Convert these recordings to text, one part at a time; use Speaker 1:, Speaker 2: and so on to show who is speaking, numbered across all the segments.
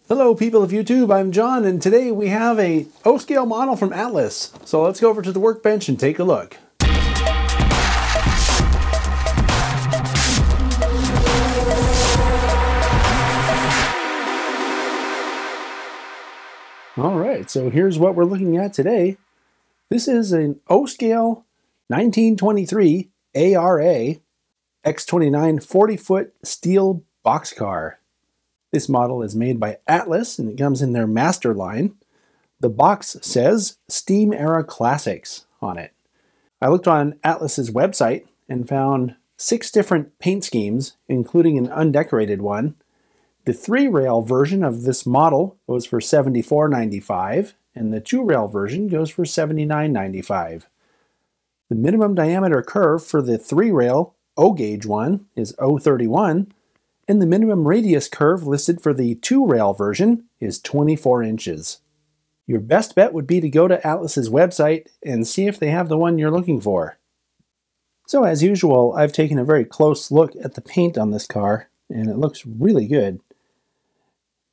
Speaker 1: Hello people of YouTube, I'm John, and today we have a O-scale model from Atlas. So let's go over to the workbench and take a look. Alright, so here's what we're looking at today. This is an O-scale 1923 ARA X-29 40-foot steel boxcar. This model is made by Atlas and it comes in their master line. The box says Steam Era Classics on it. I looked on Atlas's website and found 6 different paint schemes, including an undecorated one. The 3-rail version of this model goes for $74.95 and the 2-rail version goes for $79.95. The minimum diameter curve for the 3-rail O-gauge one is 0.31. And the minimum radius curve listed for the 2-rail version is 24 inches. Your best bet would be to go to Atlas's website and see if they have the one you're looking for. So as usual, I've taken a very close look at the paint on this car, and it looks really good.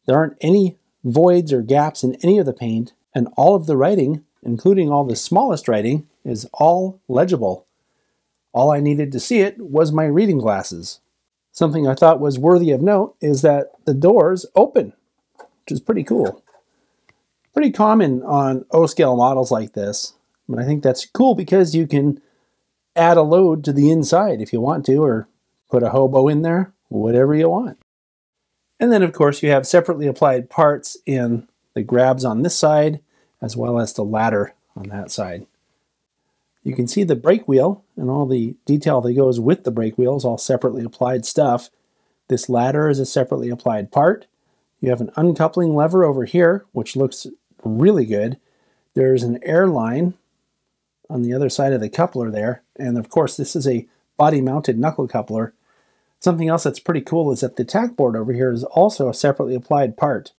Speaker 1: There aren't any voids or gaps in any of the paint, and all of the writing, including all the smallest writing, is all legible. All I needed to see it was my reading glasses. Something I thought was worthy of note is that the doors open, which is pretty cool. Pretty common on O-scale models like this, but I think that's cool because you can add a load to the inside if you want to, or put a hobo in there, whatever you want. And then of course you have separately applied parts in the grabs on this side, as well as the ladder on that side. You can see the brake wheel and all the detail that goes with the brake wheel is all separately applied stuff. This ladder is a separately applied part. You have an uncoupling lever over here, which looks really good. There's an air line on the other side of the coupler there. And of course, this is a body-mounted knuckle coupler. Something else that's pretty cool is that the tack board over here is also a separately applied part.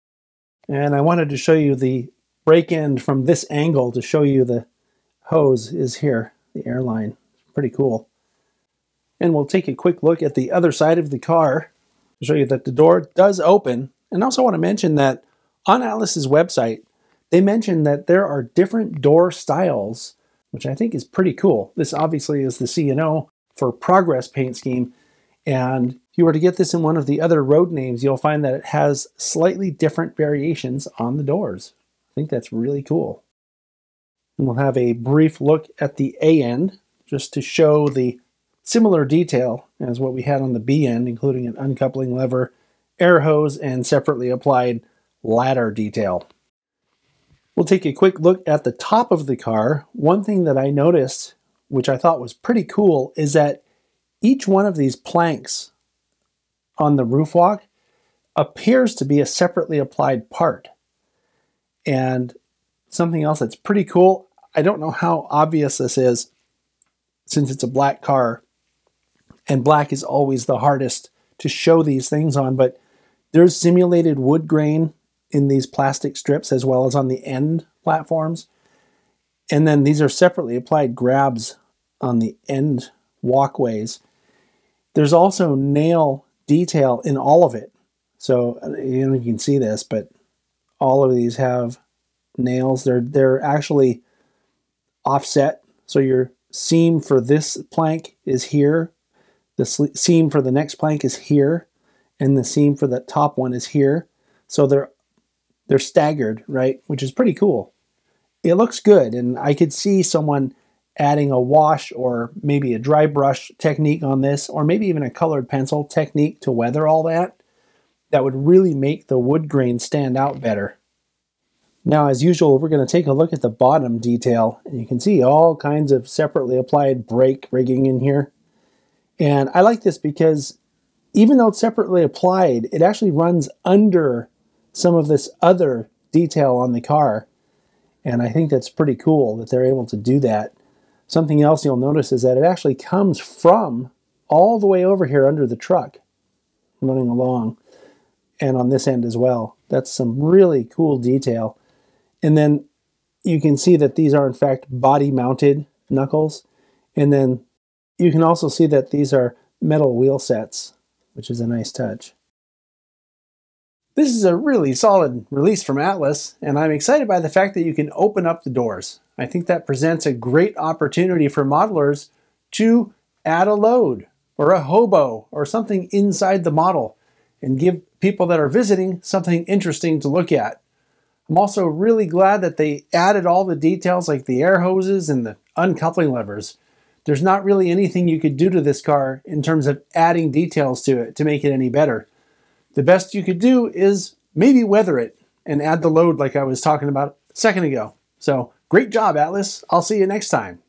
Speaker 1: And I wanted to show you the brake end from this angle to show you the hose is here, the airline. Pretty cool. And we'll take a quick look at the other side of the car to show you that the door does open. And also want to mention that on Atlas's website, they mention that there are different door styles, which I think is pretty cool. This obviously is the C&O for Progress paint scheme. And if you were to get this in one of the other road names, you'll find that it has slightly different variations on the doors. I think that's really cool. And we'll have a brief look at the A end, just to show the similar detail as what we had on the B end, including an uncoupling lever, air hose, and separately applied ladder detail. We'll take a quick look at the top of the car. One thing that I noticed, which I thought was pretty cool, is that each one of these planks on the roof walk appears to be a separately applied part. And something else that's pretty cool, I don't know how obvious this is since it's a black car, and black is always the hardest to show these things on, but there's simulated wood grain in these plastic strips as well as on the end platforms. And then these are separately applied grabs on the end walkways. There's also nail detail in all of it. So you can see this, but all of these have nails. They're actually offset. So your seam for this plank is here. The seam for the next plank is here. And the seam for the top one is here. So they're staggered, right? Which is pretty cool. It looks good. And I could see someone adding a wash or maybe a dry brush technique on this, or maybe even a colored pencil technique to weather all that. That would really make the wood grain stand out better. Now, as usual, we're going to take a look at the bottom detail. And you can see all kinds of separately applied brake rigging in here. And I like this because even though it's separately applied, it actually runs under some of this other detail on the car. And I think that's pretty cool that they're able to do that. Something else you'll notice is that it actually comes from all the way over here under the truck, running along, and on this end as well. That's some really cool detail. And then you can see that these are in fact body-mounted knuckles. And then you can also see that these are metal wheel sets, which is a nice touch. This is a really solid release from Atlas, and I'm excited by the fact that you can open up the doors. I think that presents a great opportunity for modelers to add a load or a hobo or something inside the model and give people that are visiting something interesting to look at. I'm also really glad that they added all the details like the air hoses and the uncoupling levers. There's not really anything you could do to this car in terms of adding details to it to make it any better. The best you could do is maybe weather it and add the load like I was talking about a second ago. So great job, Atlas. I'll see you next time.